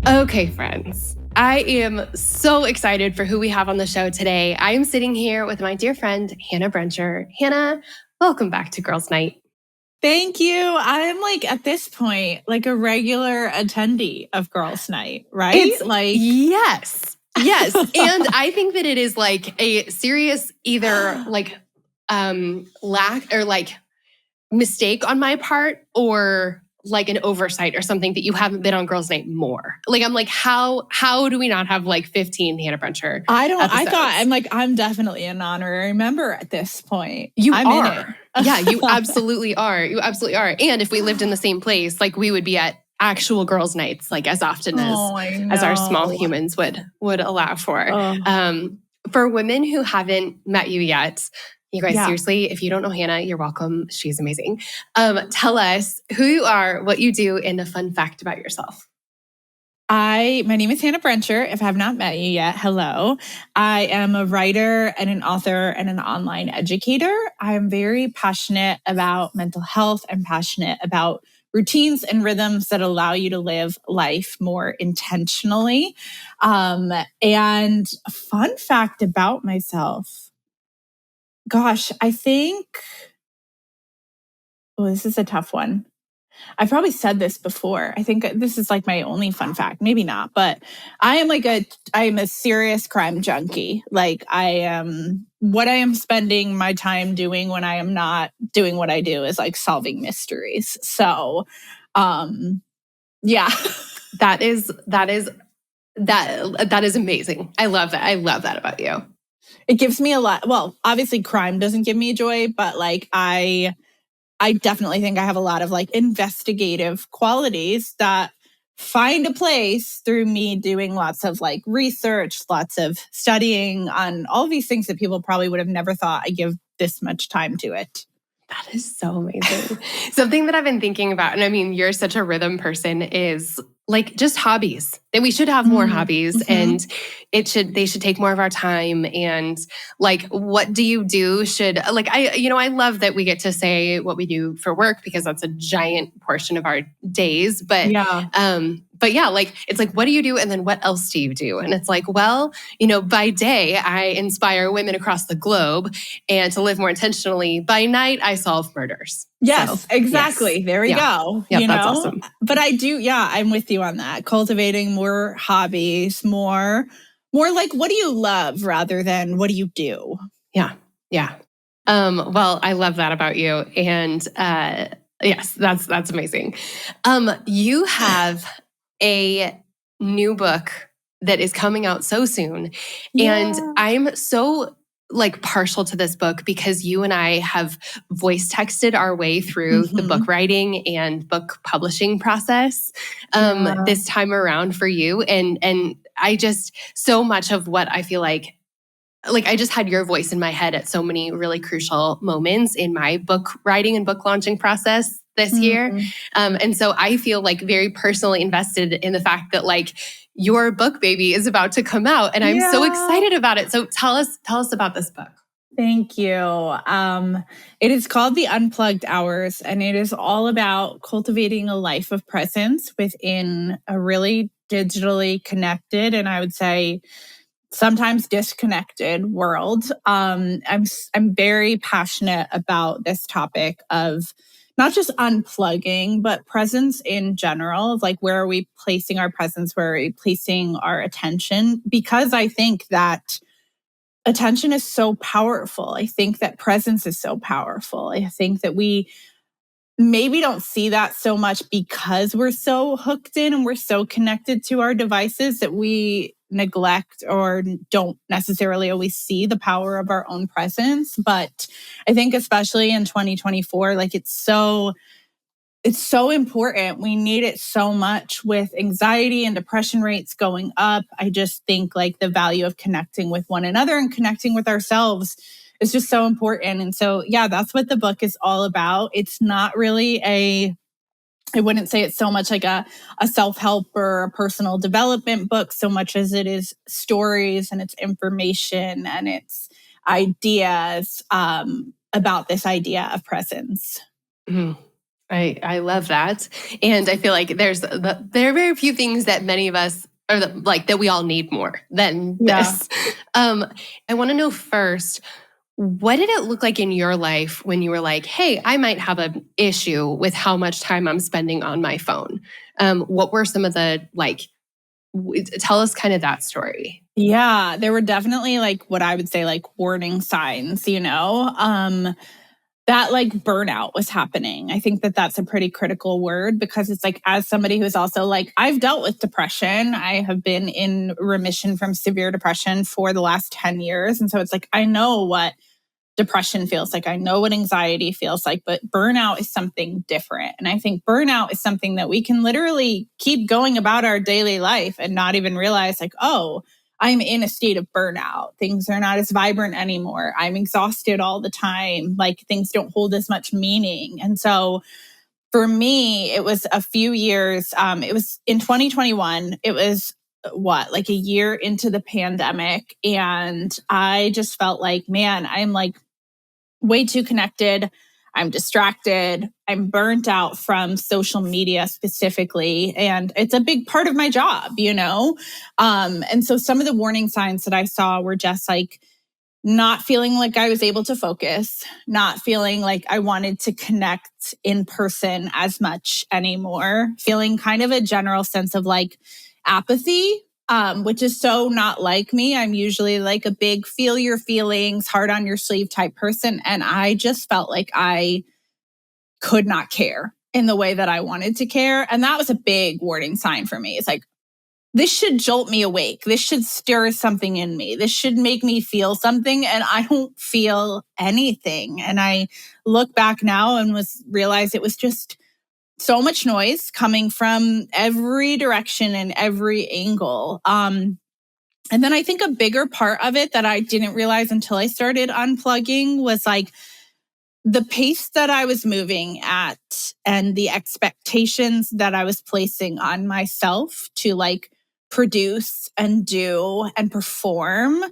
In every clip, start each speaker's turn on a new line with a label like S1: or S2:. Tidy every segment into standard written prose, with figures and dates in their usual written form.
S1: Okay, friends. I am so excited for who we have on the show today. I am sitting here with my dear friend, Hannah Brencher. Hannah, welcome back to Girls Night.
S2: Thank you. I'm at this point, a regular attendee of Girls Night, right?
S1: Yes. Yes. And I think that it is a serious either lack or mistake on my part or an oversight or something that you haven't been on Girls Night more. I'm how do we not have 15 Hannah Brencher episodes?
S2: I'm definitely an honorary member at this point.
S1: I'm
S2: in
S1: it. Yeah, you absolutely are. You absolutely are. And if we lived in the same place, we would be at actual girls' nights, as often as our small humans would allow for. For women who haven't met you yet, you guys, seriously, if you don't know Hannah, you're welcome. She's amazing. Tell us who you are, what you do, and a fun fact about yourself.
S2: My name is Hannah Brencher. If I have not met you yet, hello. I am a writer and an author and an online educator. I am very passionate about mental health. I'm passionate about routines and rhythms that allow you to live life more intentionally. And a fun fact about myself. Gosh, I think, this is a tough one. I've probably said this before. I think this is my only fun fact. Maybe not, but I am a serious crime junkie. What I am spending my time doing when I am not doing what I do is solving mysteries. So, yeah.
S1: That is amazing. I love that. I love that about you.
S2: It gives me a lot. Well, obviously crime doesn't give me joy, but I definitely think I have a lot of investigative qualities that find a place through me doing lots of research, lots of studying on all of these things that people probably would have never thought I give this much time to it.
S1: That is so amazing. Something that I've been thinking about, and I mean, you're such a rhythm person, is just hobbies. That we should have more hobbies, and they should take more of our time. And what do you do? I love that we get to say what we do for work because that's a giant portion of our days. But it's what do you do, and then what else do you do? And it's by day I inspire women across the globe and to live more intentionally. By night I solve murders.
S2: Yes, so, exactly. Yes. There we go.
S1: Yeah, that's awesome.
S2: But I do, I'm with you on that. Cultivating more hobbies, more what do you love rather than what do you do?
S1: Yeah. Well, I love that about you. And yes, that's amazing. You have a new book that is coming out so soon. Yeah. And I'm so partial to this book because you and I have voice texted our way through the book writing and book publishing process this time around for you. And I just, so much of what I feel like I just had your voice in my head at so many really crucial moments in my book writing and book launching process this year. And so I feel very personally invested in the fact that your book baby is about to come out and I'm so excited about it. So tell us about this book.
S2: Thank you. It is called The Unplugged Hours, and it is all about cultivating a life of presence within a really digitally connected, and I would say sometimes disconnected world. I'm very passionate about this topic of not just unplugging, but presence in general, of where are we placing our presence, where are we placing our attention? Because I think that attention is so powerful. I think that presence is so powerful. I think that we maybe don't see that so much because we're so hooked in and we're so connected to our devices that we neglect or don't necessarily always see the power of our own presence. But I think especially in 2024, it's so important. We need it so much with anxiety and depression rates going up. I just think the value of connecting with one another and connecting with ourselves is just so important. And so, that's what the book is all about. It's not really I wouldn't say it's so much a self-help or a personal development book so much as it is stories and it's information and it's ideas about this idea of presence.
S1: Mm-hmm. I love that. And I feel like there are very few things that many of us or that we all need more than this. I want to know first, what did it look like in your life when you were like, hey, I might have an issue with how much time I'm spending on my phone? What were some of the tell us kind of that story.
S2: Yeah, there were definitely what I would say warning signs, that burnout was happening. I think that that's a pretty critical word because it's as somebody who's also I've dealt with depression. I have been in remission from severe depression for the last 10 years. And so it's I know what depression feels like. I know what anxiety feels like, but burnout is something different. And I think burnout is something that we can literally keep going about our daily life and not even realize oh, I'm in a state of burnout. Things are not as vibrant anymore. I'm exhausted all the time. Things don't hold as much meaning. And so for me, it was a few years. It was in 2021. It was a year into the pandemic. And I just felt man, I'm way too connected. I'm distracted. I'm burnt out from social media specifically. And it's a big part of my job, And so some of the warning signs that I saw were just not feeling like I was able to focus, not feeling like I wanted to connect in person as much anymore, feeling kind of a general sense of apathy, which is so not like me. I'm usually a big feel your feelings, heart on your sleeve type person. And I just felt like I could not care in the way that I wanted to care. And that was a big warning sign for me. It's this should jolt me awake. This should stir something in me. This should make me feel something. And I don't feel anything. And I look back now and realize it was just so much noise coming from every direction and every angle. And then I think a bigger part of it that I didn't realize until I started unplugging was the pace that I was moving at and the expectations that I was placing on myself to produce and do and perform.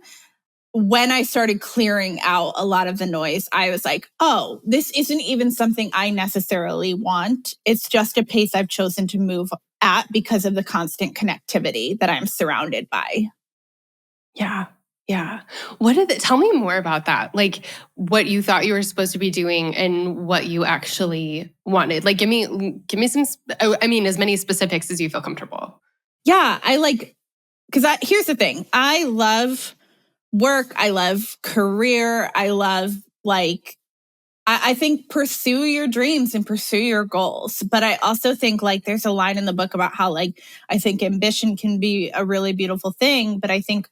S2: When I started clearing out a lot of the noise, I was oh, this isn't even something I necessarily want. It's just a pace I've chosen to move at because of the constant connectivity that I'm surrounded by.
S1: Yeah. Yeah. Tell me more about that. What you thought you were supposed to be doing and what you actually wanted. Give me some, as many specifics as you feel comfortable.
S2: Yeah. Because here's the thing. I love work. I love career. I love I think pursue your dreams and pursue your goals. But I also think there's a line in the book about how I think ambition can be a really beautiful thing. But I think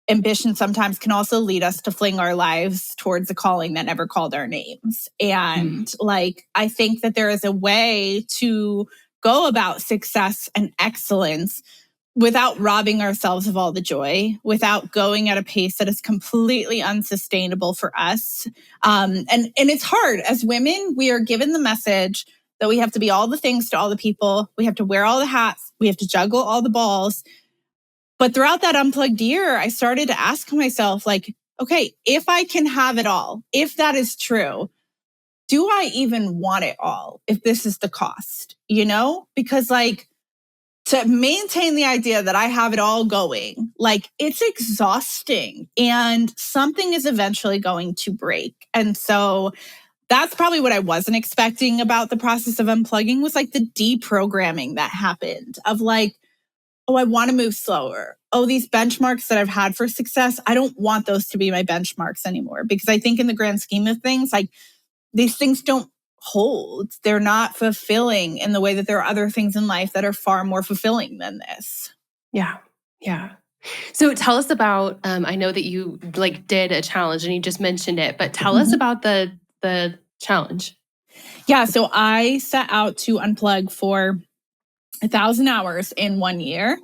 S2: ambition sometimes can also lead us to fling our lives towards a calling that never called our names. And I think that there is a way to go about success and excellence without robbing ourselves of all the joy, without going at a pace that is completely unsustainable for us. And it's hard. As women, we are given the message that we have to be all the things to all the people. We have to wear all the hats. We have to juggle all the balls. But throughout that unplugged year, I started to ask myself, okay, if I can have it all, if that is true, do I even want it all if this is the cost? Because to maintain the idea that I have it all going, it's exhausting and something is eventually going to break. And so that's probably what I wasn't expecting about the process of unplugging was the deprogramming that happened of oh, I want to move slower. Oh, these benchmarks that I've had for success, I don't want those to be my benchmarks anymore. Because I think in the grand scheme of things, these things don't hold. They're not fulfilling in the way that there are other things in life that are far more fulfilling than this.
S1: Yeah. Yeah. So tell us about, I know that you did a challenge and you just mentioned it, but tell us about the challenge.
S2: Yeah. So I set out to unplug for 1,000 hours in 1 year.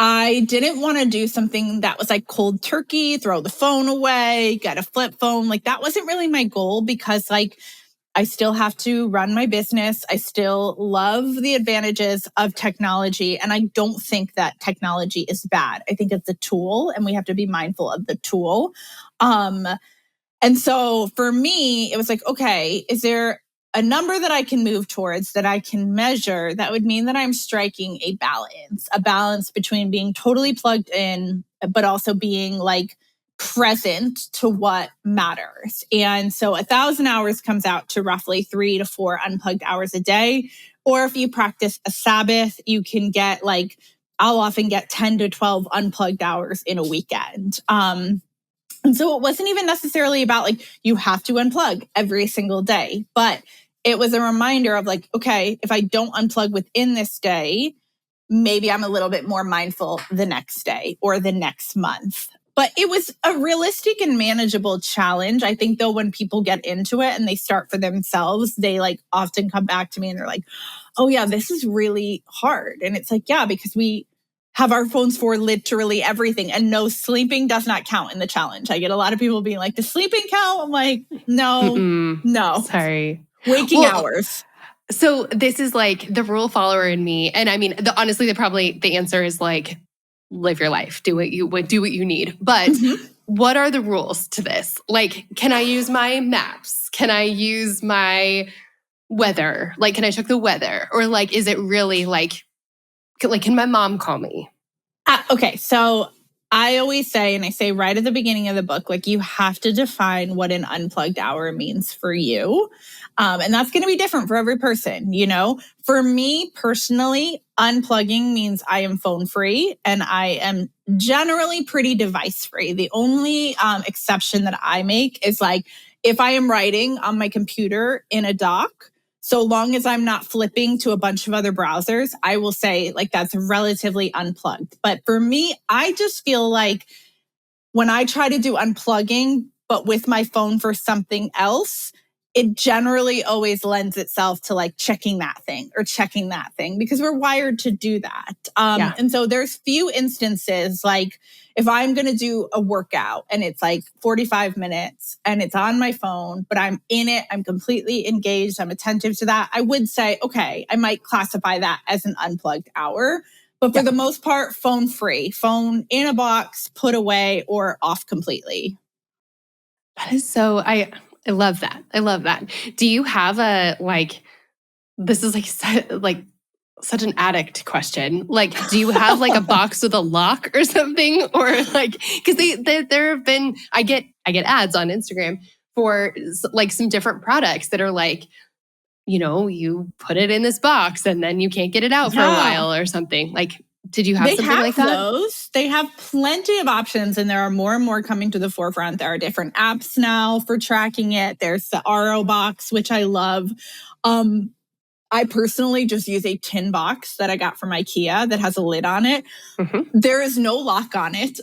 S2: I didn't want to do something that was cold turkey, throw the phone away, get a flip phone. That wasn't really my goal because I still have to run my business. I still love the advantages of technology. And I don't think that technology is bad. I think it's a tool and we have to be mindful of the tool. And so for me, it was okay, is there a number that I can move towards, that I can measure, that would mean that I'm striking a balance between being totally plugged in, but also being like present to what matters. And so 1,000 hours comes out to roughly 3 to 4 unplugged hours a day. Or if you practice a Sabbath, you can get like, I'll often get 10 to 12 unplugged hours in a weekend. And so it wasn't even necessarily about like, you have to unplug every single day, but it was a reminder of like, okay, if I don't unplug within this day, maybe I'm a little bit more mindful the next day or the next month. But it was a realistic and manageable challenge. I think though, when people get into it and they start for themselves, they like often come back to me and they're like, oh yeah, this is really hard. And it's like, yeah, because we have our phones for literally everything. And no, sleeping does not count in the challenge. I get a lot of people being like, does sleeping count? I'm like, no.
S1: Sorry.
S2: Waking hours.
S1: So this is like the rule follower in me. And I mean, honestly, the answer is like, live your life, do what you need. But what are the rules to this? Like, can I use my maps? Can I use my weather? Like, can I check the weather? Or like, is it really like, can my mom call me?
S2: Okay, so I always say, and I say right at the beginning of the book, like you have to define what an unplugged hour means for you. And that's going to be different for every person, you know? For me personally, unplugging means I am phone free and I am generally pretty device free. The only exception that I make is like if I am writing on my computer in a doc, so long as I'm not flipping to a bunch of other browsers, I will say like that's relatively unplugged. But for me, I just feel like when I try to do unplugging, but with my phone for something else, it generally always lends itself to like checking that thing because we're wired to do that. And so there's few instances like if I'm going to do a workout and it's like 45 minutes and it's on my phone, but I'm in it, I'm completely engaged, I'm attentive to that. I would say, okay, I might classify that as an unplugged hour. But for the most part, phone free, phone in a box, put away or off completely.
S1: That is so, I love that. I love that. Do you have this is like such an addict question. Like, do you have like a box with a lock or something? Or like, because there have been, I get ads on Instagram for like some different products that are like, you know, you put it in this box and then you can't get it out for a while or something. Like, did you have something like that?
S2: Those. They have plenty of options and there are more and more coming to the forefront. There are different apps now for tracking it. There's the RO box, which I love. I personally just use a tin box that I got from IKEA that has a lid on it. There is no lock on it.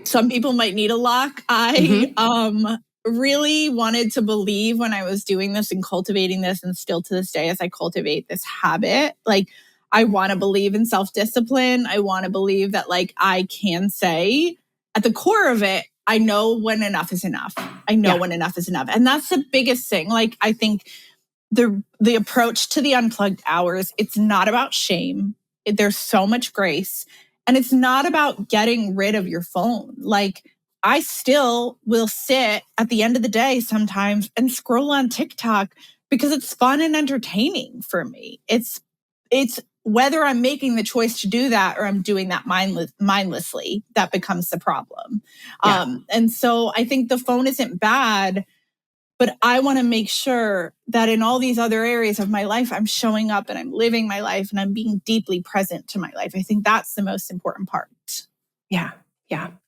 S2: Some people might need a lock. I really wanted to believe when I was doing this and cultivating this, and still to this day as I cultivate this habit, like I want to believe in self-discipline. I want to believe that like I can say at the core of it, I know when enough is enough. I know when enough is enough. And that's the biggest thing. Like I think the approach to the unplugged hours, it's not about shame. There's so much grace. And it's not about getting rid of your phone. Like I still will sit at the end of the day sometimes and scroll on TikTok because it's fun and entertaining for me. It's whether I'm making the choice to do that or I'm doing that mindlessly, that becomes the problem. And so I think the phone isn't bad, but I want to make sure that in all these other areas of my life, I'm showing up and I'm living my life and I'm being deeply present to my life. I think that's the most important part.
S1: Yeah.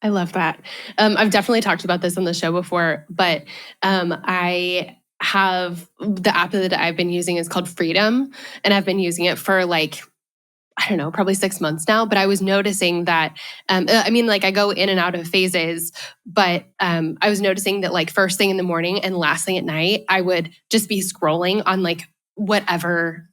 S1: I love that. I've definitely talked about this on the show before, but I have the app that I've been using is called Freedom. And I've been using it for like, I don't know, probably 6 months now. But I was noticing that, I go in and out of phases, but I was noticing that like first thing in the morning and last thing at night, I would just be scrolling on like whatever.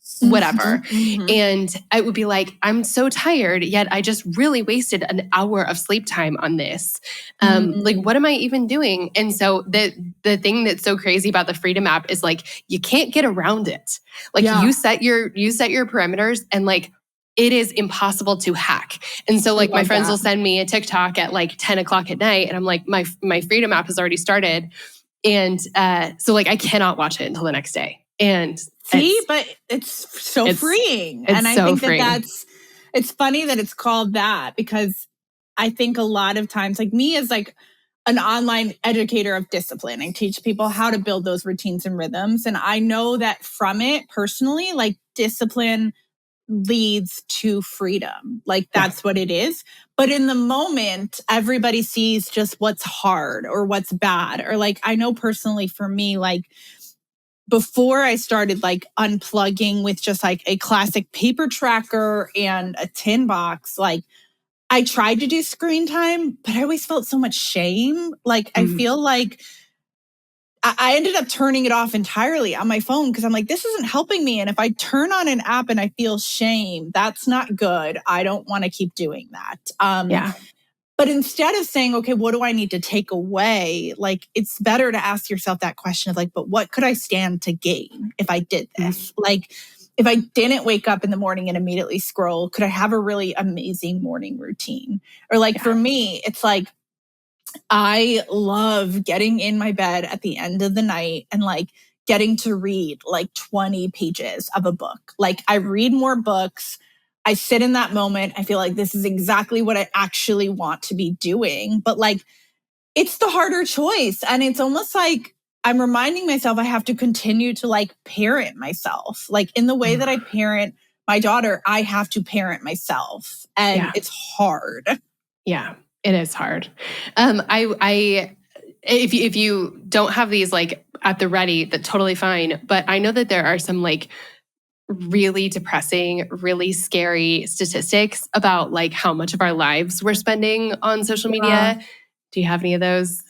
S1: And I would be like, I'm so tired, yet I just really wasted an hour of sleep time on this. Like, what am I even doing? And so the thing that's so crazy about the Freedom app is like, you can't get around it. Like you set your parameters and like, it is impossible to hack. And so like my friends will send me a TikTok at like 10 o'clock at night. And I'm like, my Freedom app has already started. And so like, I cannot watch it until the next day. And
S2: see, but it's so freeing.
S1: It's
S2: and I
S1: so
S2: think
S1: freeing.
S2: it's funny that it's called that, because I think a lot of times, like me as like an online educator of discipline, I teach people how to build those routines and rhythms. And I know that from it personally, like discipline leads to freedom. Like that's what it is. But in the moment, everybody sees just what's hard or what's bad. Or like, I know personally for me, like before I started like unplugging with just like a classic paper tracker and a tin box, like I tried to do screen time, but I always felt so much shame. Like I feel like I ended up turning it off entirely on my phone, because I'm like, this isn't helping me. And if I turn on an app and I feel shame, that's not good. I don't want to keep doing that. But instead of saying, okay, what do I need to take away? Like, it's better to ask yourself that question of like, but what could I stand to gain if I did this? Like, if I didn't wake up in the morning and immediately scroll, could I have a really amazing morning routine? Or like for me, it's like, I love getting in my bed at the end of the night and like getting to read like 20 pages of a book. Like I read more books. I sit in that moment. I feel like this is exactly what I actually want to be doing. But like, it's the harder choice. And it's almost like I'm reminding myself I have to continue to like parent myself. Like in the way that I parent my daughter, I have to parent myself. And it's hard.
S1: Yeah, it is hard. If you don't have these like at the ready, that's totally fine. But I know that there are some like really depressing, really scary statistics about like how much of our lives we're spending on social media. Do you have any of those?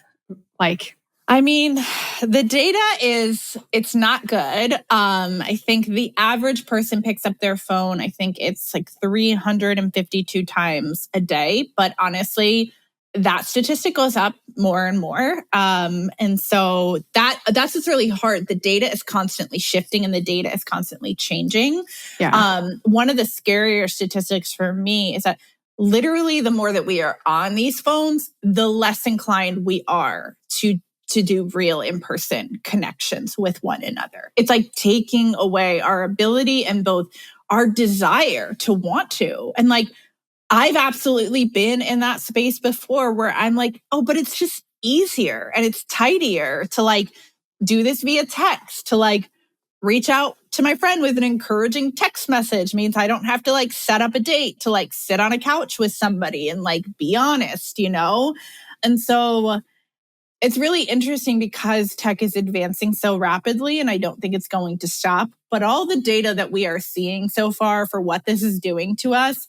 S1: Like,
S2: I mean, the data it's not good. I think the average person picks up their phone, I think it's like 352 times a day. But honestly, that statistic goes up more and more. And so that's what's really hard. The data is constantly shifting and the data is constantly changing. One of the scarier statistics for me is that literally the more that we are on these phones, the less inclined we are to do real in-person connections with one another. It's like taking away our ability and both our desire to want to. And like, I've absolutely been in that space before where I'm like, oh, but it's just easier and it's tidier to like do this via text, to like reach out to my friend with an encouraging text message means I don't have to like set up a date to like sit on a couch with somebody and like be honest, you know? And so it's really interesting because tech is advancing so rapidly and I don't think it's going to stop. But all the data that we are seeing so far for what this is doing to us,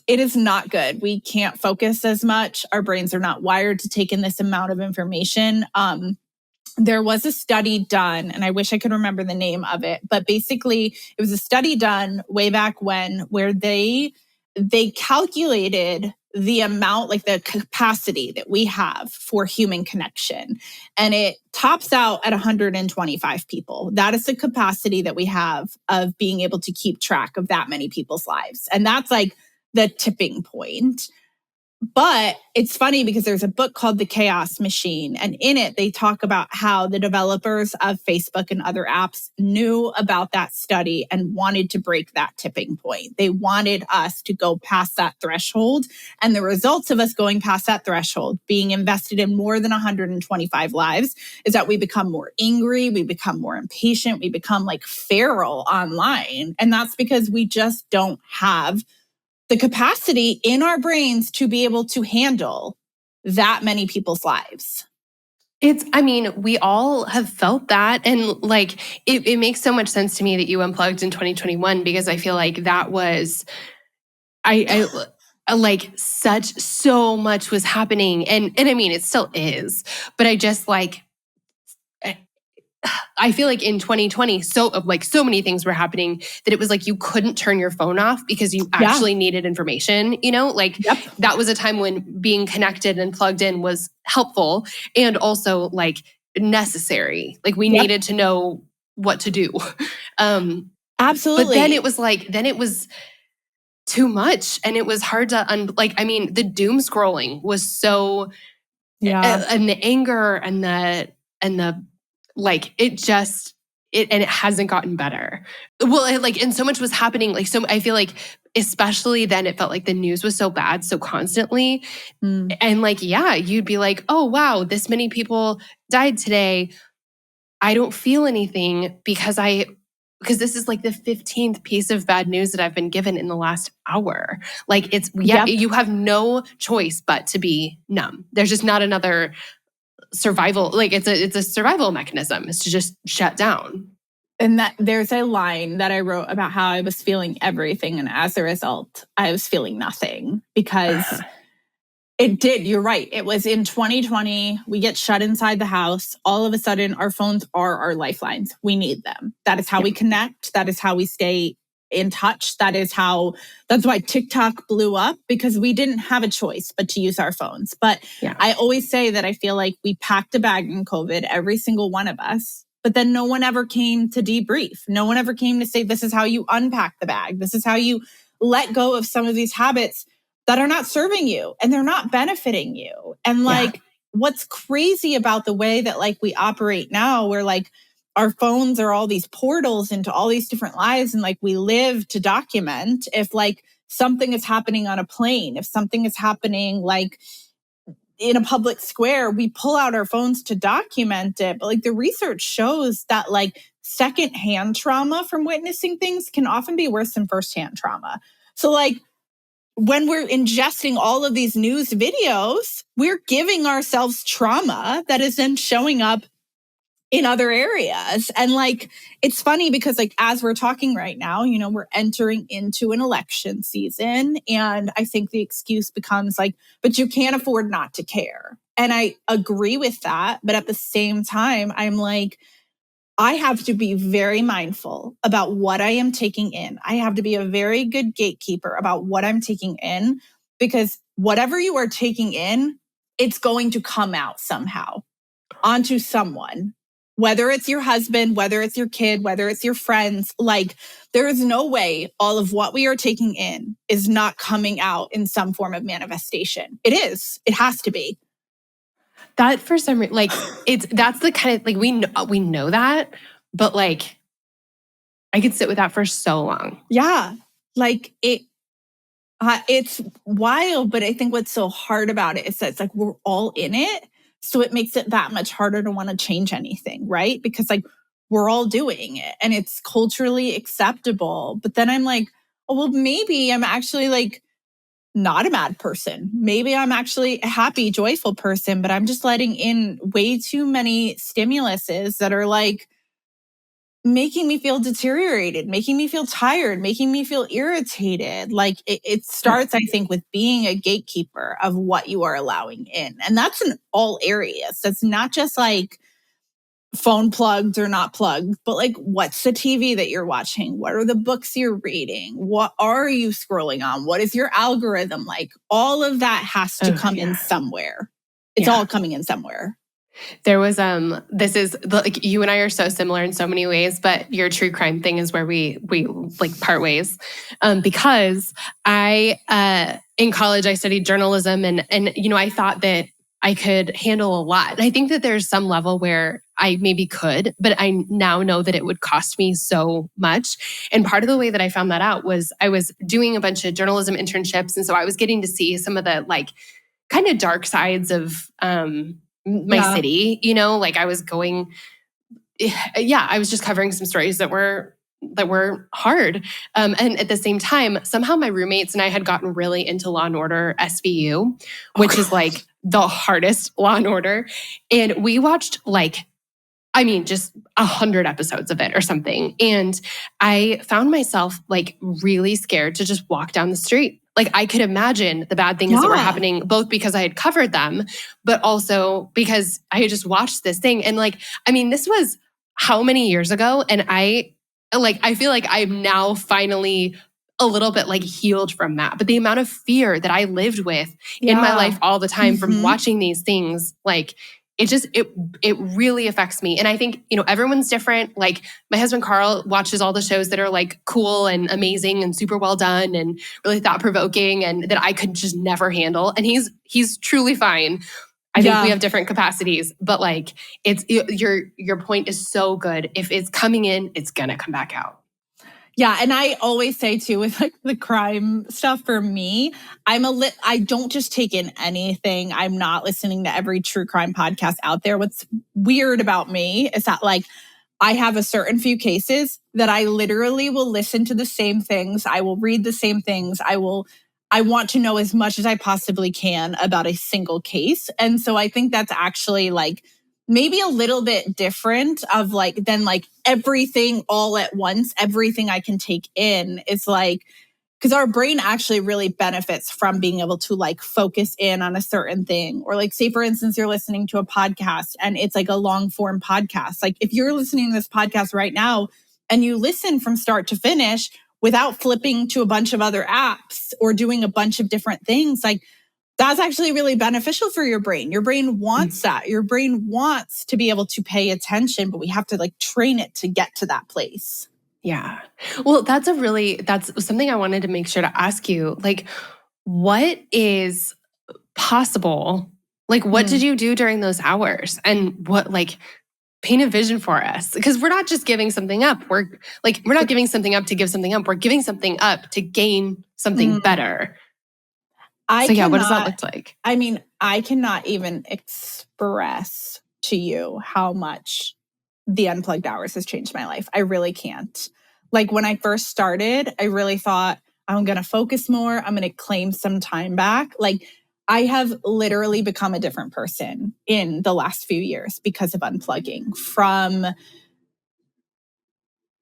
S2: it is not good. We can't focus as much. Our brains are not wired to take in this amount of information. There was a study done, and I wish I could remember the name of it, but basically it was a study done way back when where they calculated the amount, like the capacity that we have for human connection. And it tops out at 125 people. That is the capacity that we have of being able to keep track of that many people's lives. And that's like the tipping point. But it's funny because there's a book called The Chaos Machine. And in it, they talk about how the developers of Facebook and other apps knew about that study and wanted to break that tipping point. They wanted us to go past that threshold. And the results of us going past that threshold, being invested in more than 125 lives, is that we become more angry, we become more impatient, we become like feral online. And that's because we just don't have the capacity in our brains to be able to handle that many people's lives.
S1: We all have felt that. And like, it makes so much sense to me that you unplugged in 2021, because I feel like that was, I like so much was happening. And I mean, it still is, but I just like, I feel like in 2020, so many things were happening that it was like you couldn't turn your phone off because you actually needed information, you know? Like that was a time when being connected and plugged in was helpful and also like necessary. Like we needed to know what to do.
S2: Absolutely.
S1: But then it was too much and it was hard to the doom scrolling was so and the anger and the like, it just, and it hasn't gotten better. Well, and so much was happening. Like, so I feel like, especially then, it felt like the news was so bad so constantly. And like, yeah, you'd be like, oh, wow, this many people died today. I don't feel anything because this is like the 15th piece of bad news that I've been given in the last hour. Like, you have no choice but to be numb. There's just not another survival. Like, it's a survival mechanism. It's to just shut down.
S2: And that there's a line that I wrote about how I was feeling everything. And as a result, I was feeling nothing because it did. You're right. It was in 2020. We get shut inside the house. All of a sudden, our phones are our lifelines. We need them. That is how we connect. That is how we stay in touch. That's why TikTok blew up, because we didn't have a choice but to use our phones. But I always say that I feel like we packed a bag in COVID, every single one of us. But then no one ever came to debrief. No one ever came to say, this is how you unpack the bag. This is how you let go of some of these habits that are not serving you and they're not benefiting you. And what's crazy about the way that like we operate now, where like our phones are all these portals into all these different lives, and like we live to document if like something is happening on a plane, if something is happening like in a public square, we pull out our phones to document it. But like the research shows that like secondhand trauma from witnessing things can often be worse than firsthand trauma. So like when we're ingesting all of these news videos, we're giving ourselves trauma that is then showing up in other areas. And like, it's funny because like, as we're talking right now, you know, we're entering into an election season. And I think the excuse becomes like, but you can't afford not to care. And I agree with that. But at the same time, I'm like, I have to be very mindful about what I am taking in. I have to be a very good gatekeeper about what I'm taking in, because whatever you are taking in, it's going to come out somehow onto someone. Whether it's your husband, whether it's your kid, whether it's your friends, like there is no way all of what we are taking in is not coming out in some form of manifestation. It is. It has to be.
S1: That for some reason, like that's the kind of like we know that, but like I could sit with that for so long.
S2: Yeah, like it's wild, but I think what's so hard about it is that it's like we're all in it. So it makes it that much harder to want to change anything, right? Because like we're all doing it and it's culturally acceptable. But then I'm like, oh, well, maybe I'm actually like not a mad person. Maybe I'm actually a happy, joyful person, but I'm just letting in way too many stimuluses that are like making me feel deteriorated, making me feel tired, making me feel irritated. Like it starts, I think, with being a gatekeeper of what you are allowing in. And that's in all areas. That's not just like phone plugged or not plugged, but like what's the TV that you're watching? What are the books you're reading? What are you scrolling on? What is your algorithm like? All of that has to come in somewhere. It's all coming in somewhere.
S1: There was this is like you and I are so similar in so many ways, but your true crime thing is where we like part ways. Because I in college I studied journalism and you know I thought that I could handle a lot. And I think that there's some level where I maybe could, but I now know that it would cost me so much. And part of the way that I found that out was I was doing a bunch of journalism internships, and so I was getting to see some of the like kind of dark sides of my city, you know, like I was going, I was just covering some stories that were hard. And at the same time, somehow my roommates and I had gotten really into Law and Order SVU, which is like the hardest Law and Order. And we watched like, I mean, just 100 episodes of it or something. And I found myself like really scared to just walk down the street. Like I could imagine the bad things that were happening, both because I had covered them, but also because I had just watched this thing. And like, I mean, this was how many years ago? And I feel like I'm now finally a little bit like healed from that. But the amount of fear that I lived with in my life all the time from watching these things, like it really affects me. And I think, you know, everyone's different. Like my husband, Carl, watches all the shows that are like cool and amazing and super well done and really thought provoking and that I could just never handle. And he's truly fine. I think we have different capacities, but like your point is so good. If it's coming in, it's gonna come back out.
S2: Yeah. And I always say too, with like the crime stuff for me, I don't just take in anything. I'm not listening to every true crime podcast out there. What's weird about me is that like, I have a certain few cases that I literally will listen to the same things. I will read the same things. I want to know as much as I possibly can about a single case. And so I think that's actually like maybe a little bit different of like than like everything all at once, everything I can take in is like, because our brain actually really benefits from being able to like focus in on a certain thing. Or like say, for instance, you're listening to a podcast and it's like a long form podcast. Like if you're listening to this podcast right now and you listen from start to finish without flipping to a bunch of other apps or doing a bunch of different things, like that's actually really beneficial for your brain. Your brain wants that. Your brain wants to be able to pay attention, but we have to like train it to get to that place.
S1: Yeah. Well, that's something I wanted to make sure to ask you. Like, what is possible? Like, what did you do during those hours? And what, like, paint a vision for us? Because we're not just giving something up. We're not giving something up to give something up. We're giving something up to gain something better. What does that look like?
S2: I mean, I cannot even express to you how much the Unplugged Hours has changed my life. I really can't. Like when I first started, I really thought I'm going to focus more. I'm going to claim some time back. Like I have literally become a different person in the last few years because of unplugging from,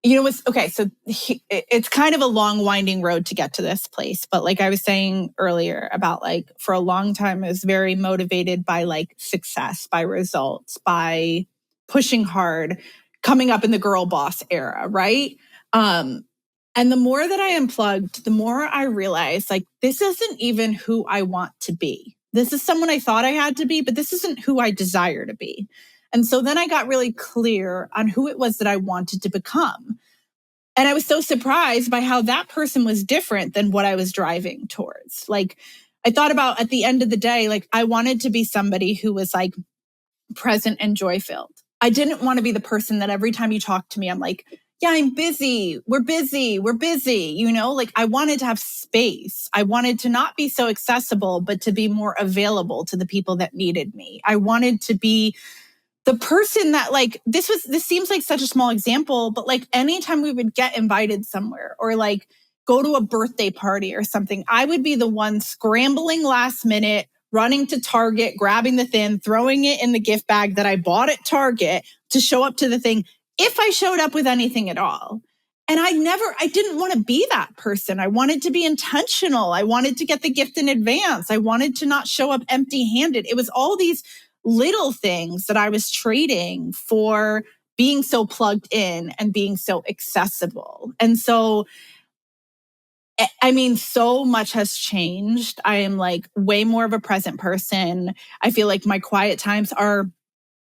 S2: so it's kind of a long winding road to get to this place. But like I was saying earlier about like for a long time, I was very motivated by like success, by results, by pushing hard, coming up in the girl boss era, right? And the more that I unplugged, the more I realized like this isn't even who I want to be. This is someone I thought I had to be, but this isn't who I desire to be. And so then I got really clear on who it was that I wanted to become. And I was so surprised by how that person was different than what I was driving towards. Like I thought about at the end of the day, like I wanted to be somebody who was like present and joy-filled. I didn't want to be the person that every time you talk to me, I'm like, yeah, I'm busy. We're busy. We're busy. Like I wanted to have space. I wanted to not be so accessible, but to be more available to the people that needed me. I wanted to be the person that like, this seems like such a small example, but like anytime we would get invited somewhere or like go to a birthday party or something, I would be the one scrambling last minute, running to Target, grabbing the thing, throwing it in the gift bag that I bought at Target to show up to the thing if I showed up with anything at all. And I didn't want to be that person. I wanted to be intentional. I wanted to get the gift in advance. I wanted to not show up empty-handed. It was all these little things that I was trading for being so plugged in and being so accessible. And so, I mean, so much has changed. I am like way more of a present person. I feel like my quiet times are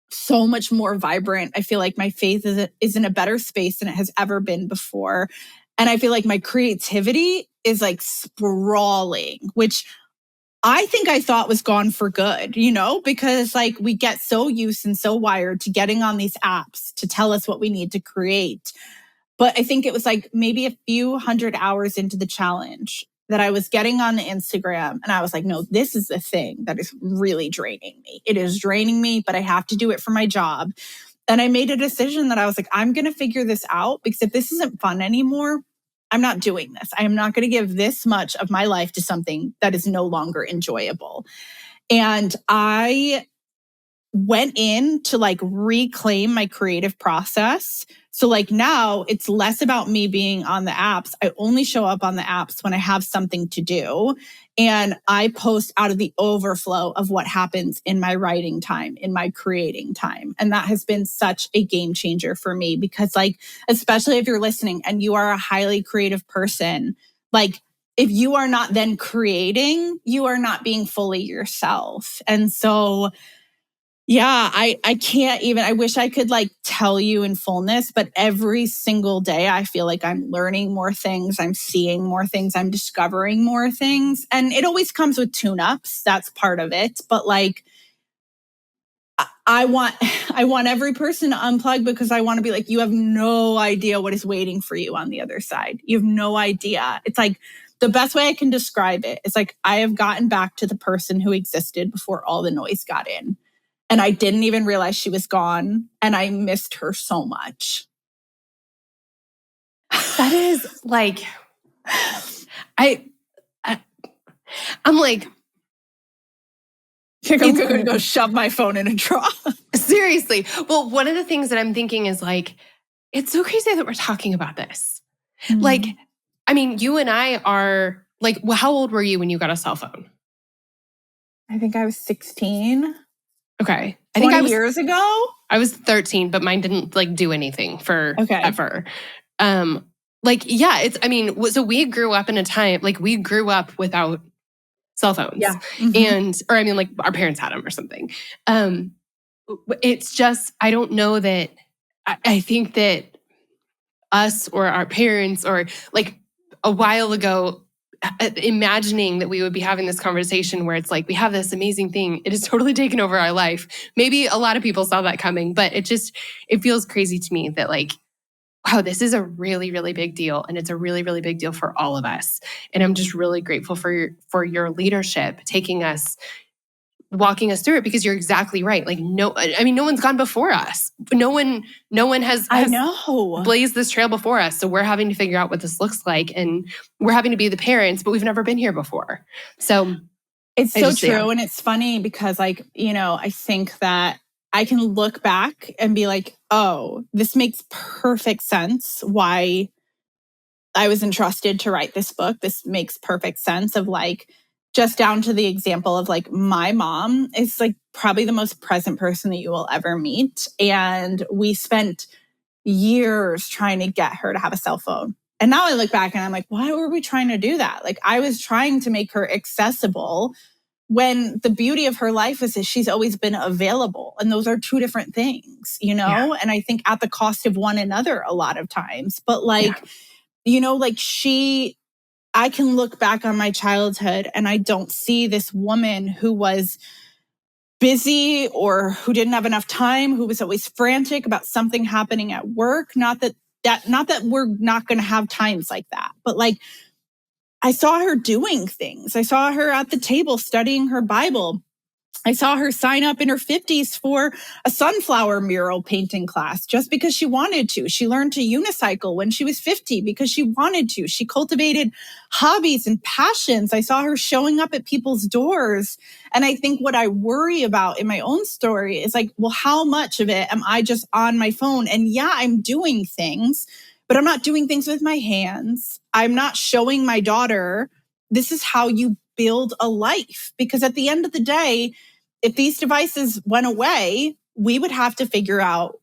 S2: so much more vibrant. I feel like my faith is in a better space than it has ever been before. And I feel like my creativity is like sprawling, which I think I thought was gone for good, because like we get so used and so wired to getting on these apps to tell us what we need to create. But I think it was like maybe a few hundred hours into the challenge that I was getting on the Instagram and I was like, no, this is the thing that is really draining me. It is draining me, but I have to do it for my job. And I made a decision that I was like, I'm going to figure this out because if this isn't fun anymore, I'm not doing this. I am not going to give this much of my life to something that is no longer enjoyable. And I went in to like reclaim my creative process. So like now it's less about me being on the apps. I only show up on the apps when I have something to do. And I post out of the overflow of what happens in my writing time, in my creating time. And that has been such a game changer for me because like, especially if you're listening and you are a highly creative person, like if you are not then creating, you are not being fully yourself. And so yeah, I can't even, I wish I could like tell you in fullness, but every single day I feel like I'm learning more things. I'm seeing more things. I'm discovering more things. And it always comes with tune-ups. That's part of it. But like, I want every person to unplug because I want to be like, you have no idea what is waiting for you on the other side. You have no idea. It's like the best way I can describe it is like I have gotten back to the person who existed before all the noise got in. And I didn't even realize she was gone. And I missed her so much.
S1: That is like, I'm like,
S2: I'm going to go shove my phone in a drawer.
S1: Seriously. Well, one of the things that I'm thinking is like, it's so crazy that we're talking about this. Mm-hmm. Like, I mean, you and I are like, well, how old were you when you got a cell phone?
S2: I think I was 16.
S1: Okay.
S2: I think I was years ago.
S1: I was 13, but mine didn't like do anything for ever. Like, yeah, it's, I mean, so we grew up in a time, like we grew up without cell phones.
S2: Yeah.
S1: Mm-hmm. Or I mean, like our parents had them or something. It's just, I don't know that, I think that us or our parents or like a while ago, imagining that we would be having this conversation where it's like, we have this amazing thing. It has totally taken over our life. Maybe a lot of people saw that coming, but it feels crazy to me that like, wow, this is a really, really big deal. And it's a really, really big deal for all of us. And I'm just really grateful for your leadership, walking us through it, because you're exactly right. Like, no one's gone before us. No one has blazed this trail before us. So we're having to figure out what this looks like, and we're having to be the parents, but we've never been here before. So
S2: it's so true. Yeah. And it's funny because like, I think that I can look back and be like, oh, this makes perfect sense why I was entrusted to write this book. This makes perfect sense of like, just down to the example of like my mom is like probably the most present person that you will ever meet. And we spent years trying to get her to have a cell phone. And now I look back and I'm like, why were we trying to do that? Like I was trying to make her accessible when the beauty of her life is that she's always been available. And those are two different things, Yeah. And I think at the cost of one another a lot of times. But like, like I can look back on my childhood and I don't see this woman who was busy or who didn't have enough time, who was always frantic about something happening at work. Not that we're not going to have times like that, but like I saw her doing things. I saw her at the table studying her Bible. I saw her sign up in her 50s for a sunflower mural painting class just because she wanted to. She learned to unicycle when she was 50 because she wanted to. She cultivated hobbies and passions. I saw her showing up at people's doors. And I think what I worry about in my own story is like, well, how much of it am I just on my phone? And yeah, I'm doing things, but I'm not doing things with my hands. I'm not showing my daughter, this is how you build a life. Because at the end of the day, if these devices went away, we would have to figure out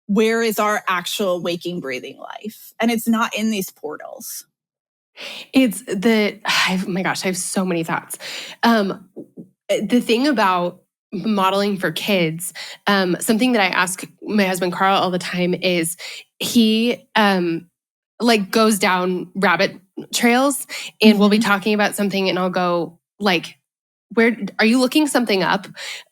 S2: where is our actual waking, breathing life. And it's not in these portals.
S1: Oh my gosh, I have so many thoughts. The thing about modeling for kids, something that I ask my husband Carl all the time is he like goes down rabbit trails and we'll be talking about something and I'll go like, where are you looking something up?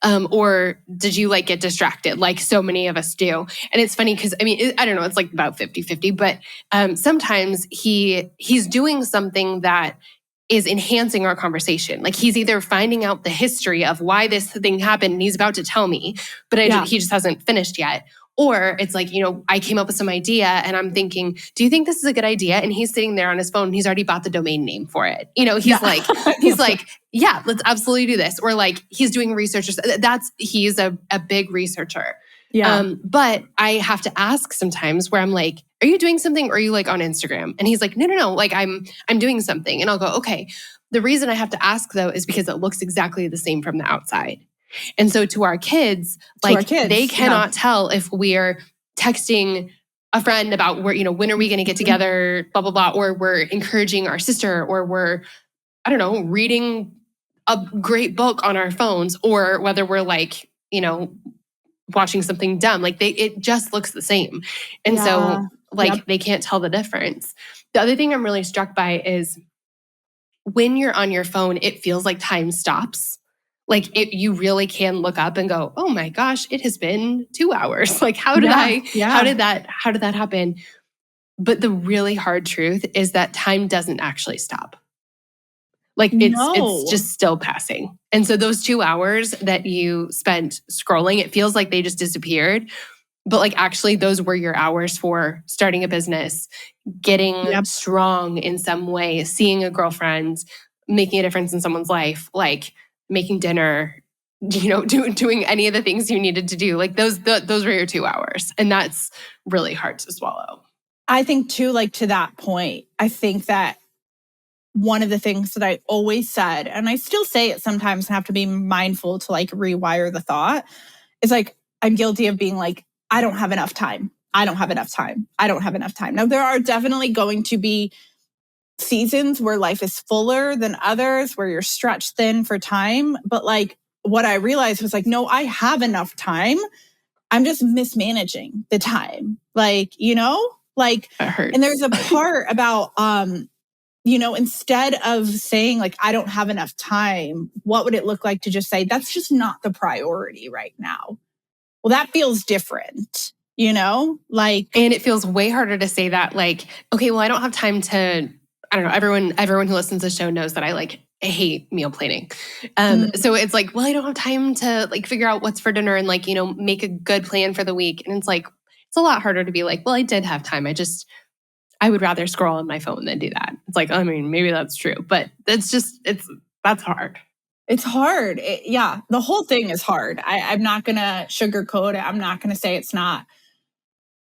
S1: Or did you like get distracted like so many of us do? And it's funny because I mean, I don't know, it's like about 50-50, but sometimes he's doing something that is enhancing our conversation. Like he's either finding out the history of why this thing happened and he's about to tell me, but he just hasn't finished yet. Or it's like, I came up with some idea and I'm thinking, do you think this is a good idea? And he's sitting there on his phone. He's already bought the domain name for it. He's like, yeah, let's absolutely do this. Or like he's doing research. He's a big researcher.
S2: Yeah.
S1: But I have to ask sometimes where I'm like, are you doing something? Or are you like on Instagram? And he's like, no. Like I'm doing something. And I'll go, okay. The reason I have to ask though, is because it looks exactly the same from the outside. And so to our kids, they cannot tell if we're texting a friend about when are we going to get together, blah, blah, blah, or we're encouraging our sister, or we're, I don't know, reading a great book on our phones, or whether we're like, watching something dumb. Like it just looks the same. And so they can't tell the difference. The other thing I'm really struck by is when you're on your phone, it feels like time stops. like you really can look up and go, oh my gosh, it has been 2 hours. Like, how did that happen? But the really hard truth is that time doesn't actually stop. Like it's just still passing. And so those 2 hours that you spent scrolling, it feels like they just disappeared. But like actually those were your hours for starting a business, getting strong in some way, seeing a girlfriend, making a difference in someone's life, like making dinner, doing any of the things you needed to do. Like those were your 2 hours. And that's really hard to swallow.
S2: I think too, like to that point, I think that one of the things that I always said, and I still say it sometimes and have to be mindful to like rewire the thought, is like, I'm guilty of being like, I don't have enough time. I don't have enough time. I don't have enough time. Now, there are definitely going to be seasons where life is fuller than others, where you're stretched thin for time. But like what I realized was like, no, I have enough time. I'm just mismanaging the time. Like, like, and there's a part about, instead of saying like, I don't have enough time, what would it look like to just say, that's just not the priority right now? Well, that feels different, like.
S1: And it feels way harder to say that, like, okay, well, I don't have time to, I don't know, everyone who listens to the show knows that I hate meal planning. So it's like, well, I don't have time to like figure out what's for dinner and like, make a good plan for the week. And it's like, it's a lot harder to be like, well, I did have time. I would rather scroll on my phone than do that. It's like, I mean, maybe that's true, but that's hard.
S2: It's hard. The whole thing is hard. I'm not going to sugarcoat it. I'm not going to say it's not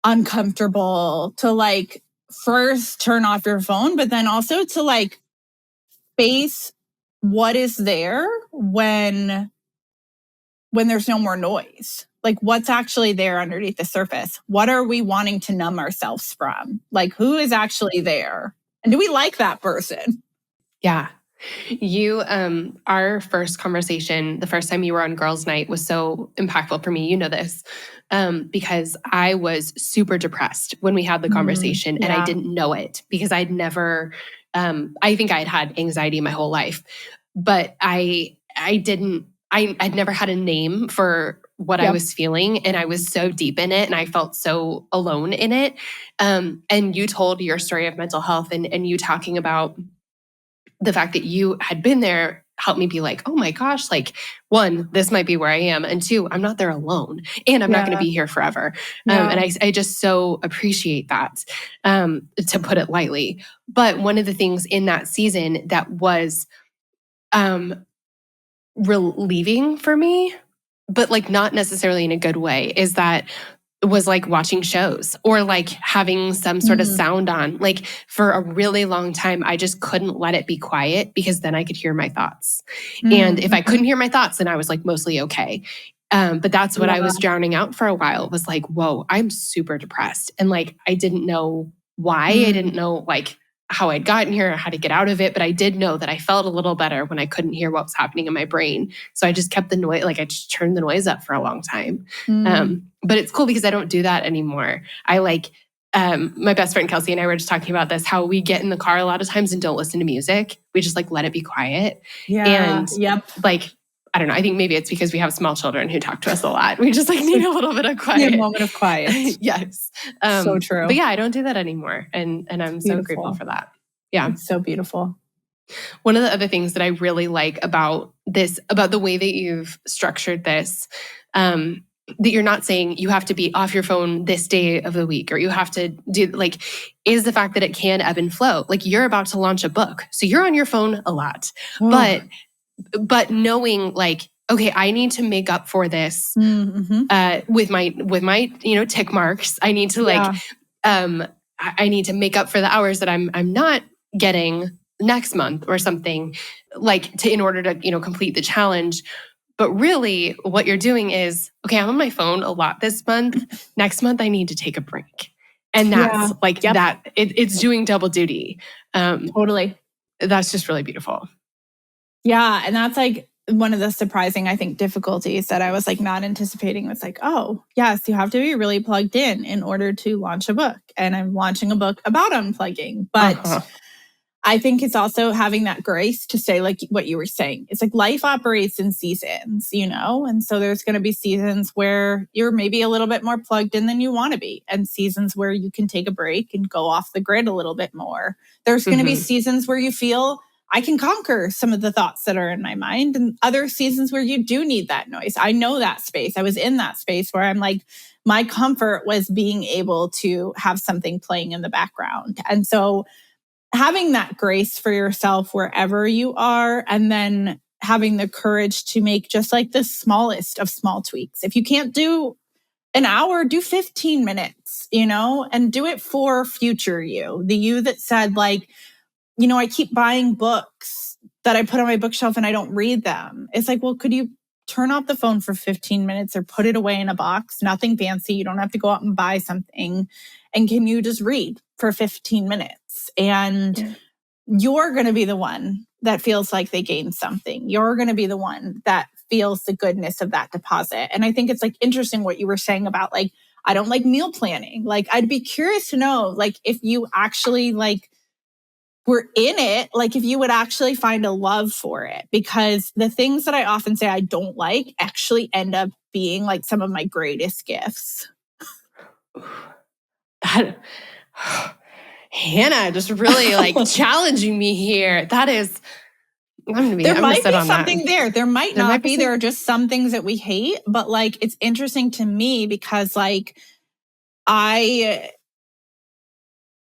S2: uncomfortable to like first turn off your phone, but then also to like face what is there when there's no more noise. Like what's actually there underneath the surface? What are we wanting to numb ourselves from? Like who is actually there? And do we like that person?
S1: Yeah. You, our first conversation, the first time you were on girls' night was so impactful for me. You know this, because I was super depressed when we had the conversation and I didn't know it because I'd never, I think I'd had anxiety my whole life, but I'd never had a name for what I was feeling. And I was so deep in it and I felt so alone in it. And you told your story of mental health and you talking about the fact that you had been there helped me be like, oh my gosh, like 1, this might be where I am. And 2, I'm not there alone and I'm not going to be here forever. And I just so appreciate that, to put it lightly. But one of the things in that season that was relieving for me, but like not necessarily in a good way, is that it was like watching shows or like having some sort of sound on. Like for a really long time, I just couldn't let it be quiet because then I could hear my thoughts. And if I couldn't hear my thoughts, then I was like mostly okay. But that's what I was drowning out for a while. It was like, whoa, I'm super depressed. And like, I didn't know why. I didn't know like how I'd gotten here or how to get out of it. But I did know that I felt a little better when I couldn't hear what was happening in my brain. So I just kept the noise, like I just turned the noise up for a long time. But it's cool because I don't do that anymore. I like, my best friend Kelsey and I were just talking about this, how we get in the car a lot of times and don't listen to music. We just like let it be quiet. And like, I don't know, I think maybe it's because we have small children who talk to us a lot. We just like need a little bit of quiet.
S2: A moment of quiet.
S1: Yes.
S2: So true.
S1: But yeah, I don't do that anymore. And I'm so grateful for that. Yeah.
S2: It's so beautiful.
S1: One of the other things that I really like about this, about the way that you've structured this, that you're not saying you have to be off your phone this day of the week, or you have to do like, is the fact that it can ebb and flow. Like you're about to launch a book. So you're on your phone a lot, but knowing like, okay, I need to make up for this with my tick marks. I need to I need to make up for the hours that I'm not getting next month or something, like in order to complete the challenge. But really what you're doing is, okay, I'm on my phone a lot this month. Next month I need to take a break. And that's that it's doing double duty.
S2: Totally.
S1: That's just really beautiful.
S2: Yeah. And that's like one of the surprising, I think, difficulties that I was like not anticipating. Was like, oh, yes, you have to be really plugged in order to launch a book. And I'm launching a book about unplugging. But I think it's also having that grace to say, like what you were saying, it's like life operates in seasons, and so there's going to be seasons where you're maybe a little bit more plugged in than you want to be, and seasons where you can take a break and go off the grid a little bit more. There's going to be seasons where you feel I can conquer some of the thoughts that are in my mind, and other seasons where you do need that noise. I know that space. I was in that space where I'm like, my comfort was being able to have something playing in the background. And so having that grace for yourself wherever you are, and then having the courage to make just like the smallest of small tweaks. If you can't do an hour, do 15 minutes, and do it for future you, the you that said like, I keep buying books that I put on my bookshelf and I don't read them. It's like, well, could you turn off the phone for 15 minutes or put it away in a box? Nothing fancy. You don't have to go out and buy something. And can you just read for 15 minutes? And you're going to be the one that feels like they gained something. You're going to be the one that feels the goodness of that deposit. And I think it's like interesting what you were saying about like, I don't like meal planning. Like, I'd be curious to know, like, if you actually like were in it, like if you would actually find a love for it, because the things that I often say I don't like actually end up being like some of my greatest gifts.
S1: Hannah, just really like challenging me here. That is,
S2: there might be something there. There might not be. There are just some things that we hate, but like, it's interesting to me because like,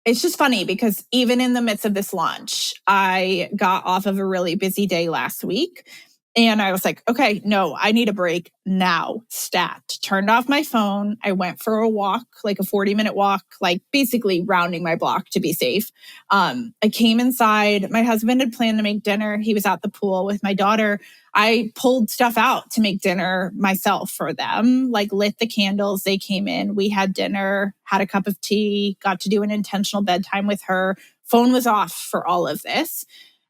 S2: it's just funny because even in the midst of this launch, I got off of a really busy day last week. And I was like, okay, no, I need a break now. Stat. Turned off my phone. I went for a walk, like a 40-minute walk, like basically rounding my block to be safe. I came inside. My husband had planned to make dinner. He was at the pool with my daughter. I pulled stuff out to make dinner myself for them, like lit the candles. They came in. We had dinner, had a cup of tea, got to do an intentional bedtime with her. Phone was off for all of this.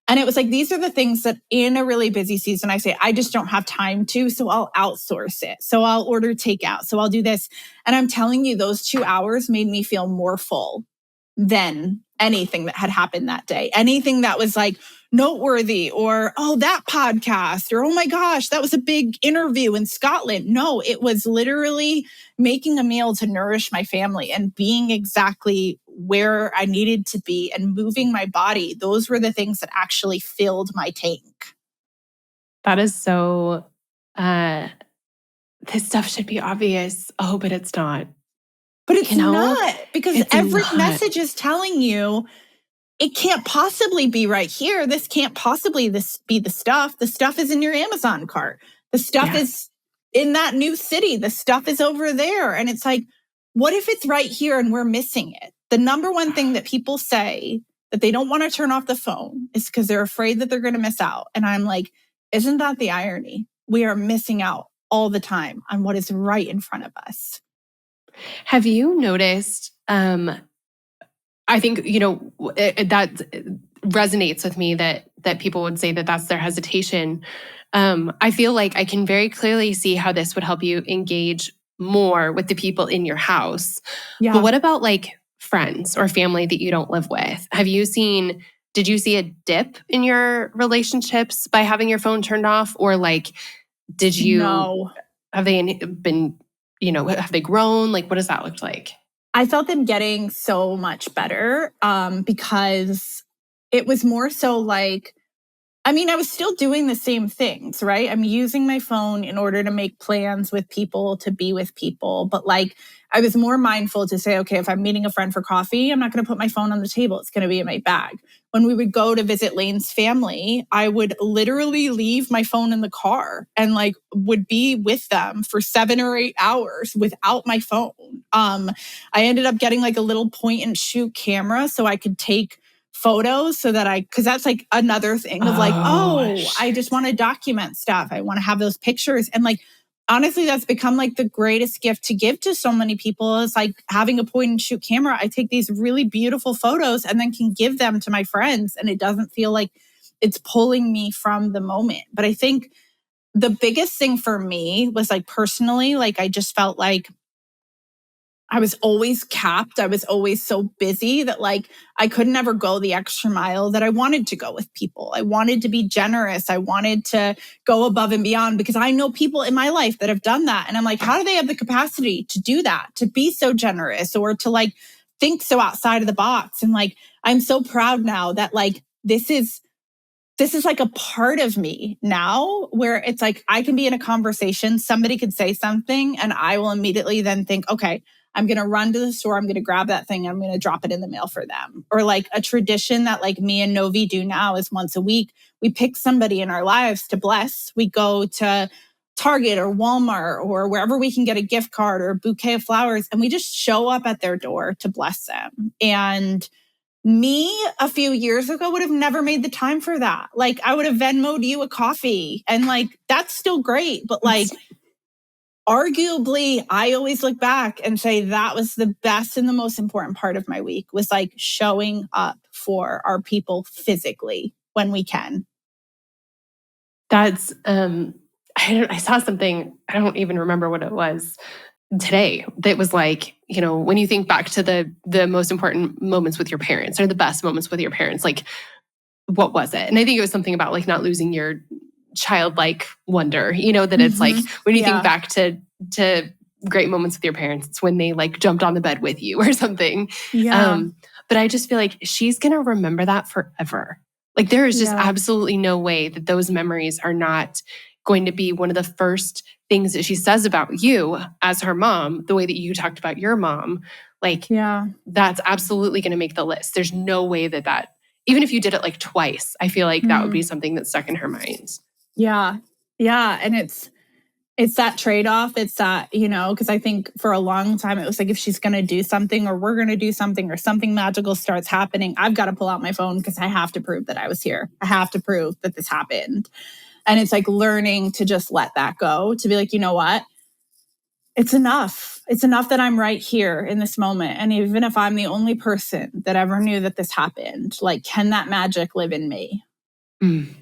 S2: And it was like, these are the things that in a really busy season, I say, I just don't have time to, so I'll outsource it. So I'll order takeout. So I'll do this. And I'm telling you, those 2 hours made me feel more full than anything that had happened that day. Anything that was like noteworthy or, oh, that podcast, or, oh my gosh, that was a big interview in Scotland. No, it was literally making a meal to nourish my family and being exactly where I needed to be and moving my body. Those were the things that actually filled my tank.
S1: That is so, this stuff should be obvious. Oh, but it's not.
S2: But it's not, because every message is telling you it can't possibly be right here. This can't possibly be the stuff. The stuff is in your Amazon cart. The stuff is in that new city. The stuff is over there. And it's like, what if it's right here and we're missing it? The number one thing that people say that they don't want to turn off the phone is because they're afraid that they're going to miss out. And I'm like, isn't that the irony? We are missing out all the time on what is right in front of us.
S1: Have you noticed, I think, that resonates with me that people would say that that's their hesitation. I feel like I can very clearly see how this would help you engage more with the people in your house. Yeah. But what about like friends or family that you don't live with? Did you see a dip in your relationships by having your phone turned off? Or like,
S2: No.
S1: Have they been, have they grown? Like, what does that look like?
S2: I felt them getting so much better because it was more so like, I was still doing the same things, right? I'm using my phone in order to make plans with people, to be with people. But like, I was more mindful to say, okay, if I'm meeting a friend for coffee, I'm not going to put my phone on the table. It's going to be in my bag. When we would go to visit Lane's family, I would literally leave my phone in the car and like would be with them for 7 or 8 hours without my phone. I ended up getting like a little point and shoot camera so I could take photos so that because that's like another thing of like, I just want to document stuff. I want to have those pictures. And like, honestly, that's become like the greatest gift to give to so many people is like having a point and shoot camera. I take these really beautiful photos and then can give them to my friends. And it doesn't feel like it's pulling me from the moment. But I think the biggest thing for me was like personally, like I just felt like I was always capped. I was always so busy that like I could never go the extra mile that I wanted to go with people. I wanted to be generous. I wanted to go above and beyond because I know people in my life that have done that. And I'm like, how do they have the capacity to do that, to be so generous or to like think so outside of the box? And like, I'm so proud now that like, this is like a part of me now where it's like I can be in a conversation, somebody could say something and I will immediately then think, okay, I'm going to run to the store, I'm going to grab that thing, I'm going to drop it in the mail for them. Or like a tradition that like me and Novi do now is once a week, we pick somebody in our lives to bless. We go to Target or Walmart or wherever we can get a gift card or a bouquet of flowers and we just show up at their door to bless them. And me a few years ago would have never made the time for that. Like I would have Venmo'd you a coffee and like, that's still great. But like, arguably, I always look back and say that was the best and the most important part of my week was like showing up for our people physically when we can.
S1: That's, I saw something, I don't even remember what it was today that was like, when you think back to the most important moments with your parents or the best moments with your parents, like what was it? And I think it was something about like not losing your childlike wonder, that it's like when you think back to great moments with your parents, it's when they like jumped on the bed with you or something.
S2: Yeah.
S1: But I just feel like she's going to remember that forever. Like there is just absolutely no way that those memories are not going to be one of the first things that she says about you as her mom, the way that you talked about your mom. Like, that's absolutely going to make the list. There's no way that even if you did it like twice, I feel like that would be something that's stuck in her mind.
S2: Yeah. Yeah. And it's that trade-off. It's that, because I think for a long time, it was like, if she's going to do something or we're going to do something or something magical starts happening, I've got to pull out my phone because I have to prove that I was here. I have to prove that this happened. And it's like learning to just let that go, to be like, you know what? It's enough. It's enough that I'm right here in this moment. And even if I'm the only person that ever knew that this happened, like, can that magic live in me? It's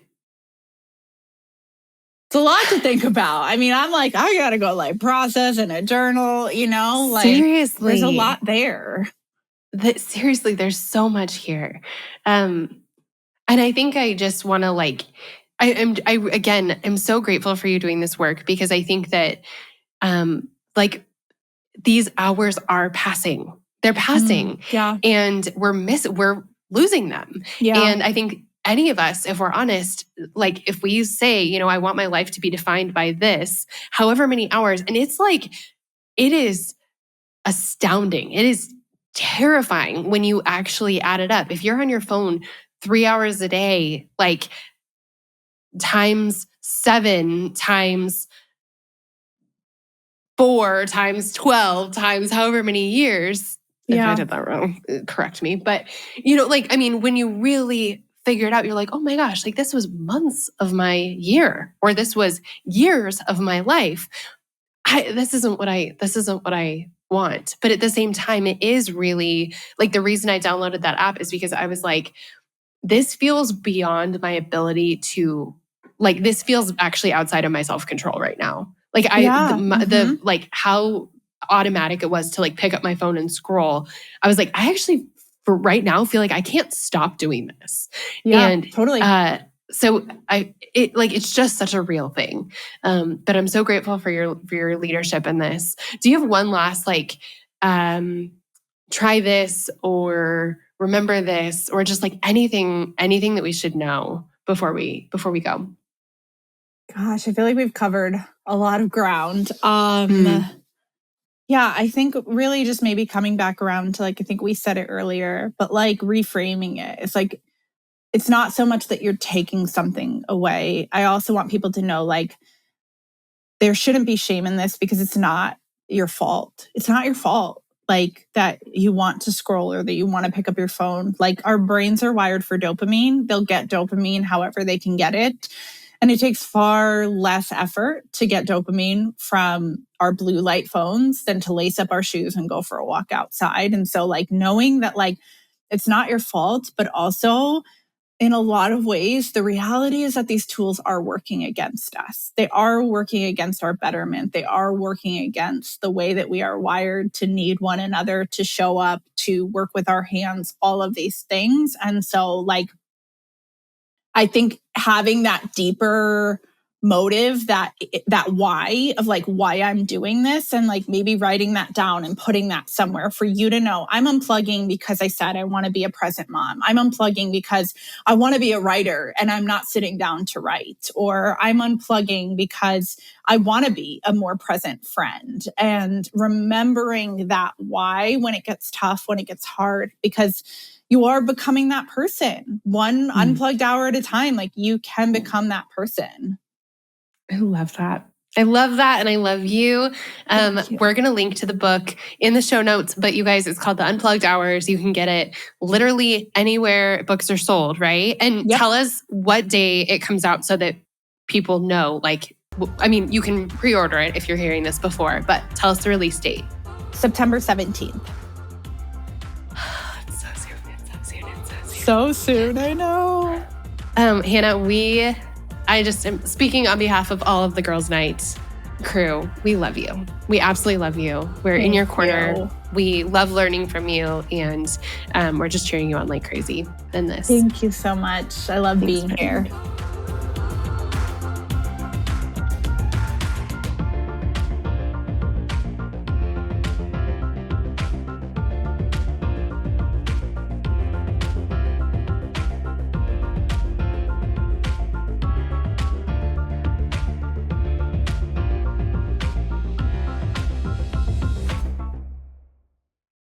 S2: a lot to think about. I mean, I'm like, I got to go like process in a journal, like
S1: seriously,
S2: there's a lot there.
S1: Seriously, there's so much here. And I think I just want to like, I'm so grateful for you doing this work because I think that like these hours are passing. They're passing. And we're losing them. And I think any of us, if we're honest, like if we say, I want my life to be defined by this, however many hours, and it's like, it is astounding. It is terrifying when you actually add it up. If you're on your phone 3 hours a day, like times 7 times 4 times 12 times however many years. If I did that wrong, correct me. But, when you really figure it out, you're like, oh my gosh, like this was months of my year, or this was years of my life. This isn't what I want. But at the same time, it is really like the reason I downloaded that app is because I was like, this feels beyond my ability to, like, this feels actually outside of my self-control right now. Like the like how automatic it was to like pick up my phone and scroll. I was like, I actually for right now feel like I can't stop doing this. And
S2: totally.
S1: So it's just such a real thing. But I'm so grateful for your leadership in this. Do you have one last like try this or remember this or just like anything that we should know before we go?
S2: Gosh, I feel like we've covered a lot of ground. Yeah, I think really just maybe coming back around to like, I think we said it earlier, but like reframing it. It's like, it's not so much that you're taking something away. I also want people to know like, there shouldn't be shame in this because it's not your fault. It's not your fault. Like that you want to scroll or that you want to pick up your phone. Like our brains are wired for dopamine. They'll get dopamine however they can get it. And it takes far less effort to get dopamine from our blue light phones than to lace up our shoes and go for a walk outside. And so like knowing that like it's not your fault, but also in a lot of ways, the reality is that these tools are working against us. They are working against our betterment. They are working against the way that we are wired to need one another, to show up, to work with our hands, all of these things. And so, like, I think having that deeper motive, that why of like why I'm doing this, and like maybe writing that down and putting that somewhere for you to know. I'm unplugging because I said I want to be a present mom. I'm unplugging because I want to be a writer and I'm not sitting down to write. Or I'm unplugging because I want to be a more present friend. And remembering that why when it gets tough, when it gets hard, because you are becoming that person, one unplugged hour at a time. Like, you can become that person.
S1: I love that. I love that. And I love you. We're going to link to the book in the show notes, but you guys, it's called The Unplugged Hours. You can get it literally anywhere books are sold, right? And tell us what day it comes out so that people know, like, I mean, you can pre-order it if you're hearing this before, but tell us the release date.
S2: September 17th. So soon, I know.
S1: Hannah, I just am speaking on behalf of all of the Girls' Night crew. We love you. We absolutely love you. We're in your corner. We love learning from you, and we're just cheering you on like crazy in this.
S2: Thank you so much. I love being here.